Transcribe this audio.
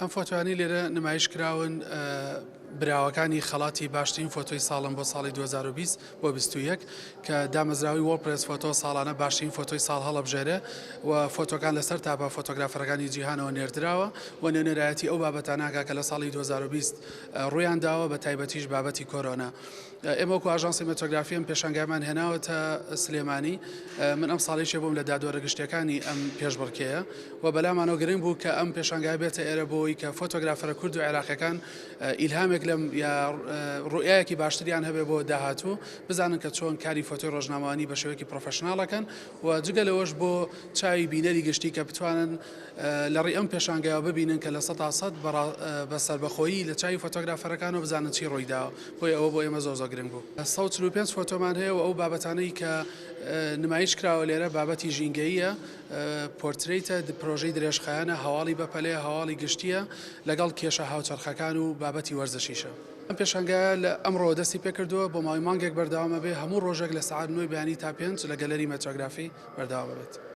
ئەم فۆتوانی لێرە نمایش کراون براوەکانی خەڵاتی باشترین فۆتۆی ساڵم بۆ ساڵی 2020 بۆ 21 کە دامەزراوی وەڵپرس فۆتۆ ساڵانە باشترین فۆتۆی ساڵ هەڵەبژێرە و فۆتۆکان لەسەر تاپە فۆتۆگرافەرەکانی جیهانەوە نێردراوە و نوێنەرایەتی ئەو بابەتاناکە کە لە ساڵی 2020 ڕویان داوە بە تایبەتیش بابەتی کۆرۆنا. ئێمە وەکو ئاژانسی مێتۆگرافی پێشەنگامان هێناوەتە سلێمانی. من ئەم ساڵیشێ بووم لە دادوەرە گشتەکانی ئەم پێشبڕکێیە و بەلامانەوە گرنگ بوو کە ئەم پێشەنگای بێتە ئێرە بۆی کە فۆتۆگرافەرە کورد و عێراقیەکان ئیلهامێک لەم یا ڕوئایەکی باشتریان هەبێ بۆ داهاتوو بزانن کە چۆن کاری فۆتۆی ڕۆژنامەوانی بە شێوەیەکی پرۆفێشناڵەکەن و جگە لەوەش بۆ چاوی بینەری گشتی کە بتوانن لە ڕێی ئەم پێشانگایەوە ببینن کە لە 100% بە سەربەخۆیی لە چاوی فۆتۆگرافەرەکانەوە بزانن چی ڕوویداوە بۆی ئەوە بۆ ئێمە زۆر گرنگ بوو. 145 فۆتۆمان هەیە و ئەو بابەتانەی کە نمایش کراوە لێرە بابەتی ژینگەییە، پۆرتریتە پرۆژەی درێژخایانە، هەواڵی بەپەلەیە، هەواڵی گشتیە لەگەڵ کێشە هاوچەرخەکان و بابەتی وەرزشیشە. ئەم پێشەنگایە لە ئەمڕۆ دەستی پێکردووە بۆ ماوەی مانگێک بەردەوامە بێ هەموو ڕۆژێک لە سەعات 9 بەیانی تا 5 لە گەلەری مێتۆگرافی بەردەوام بێت.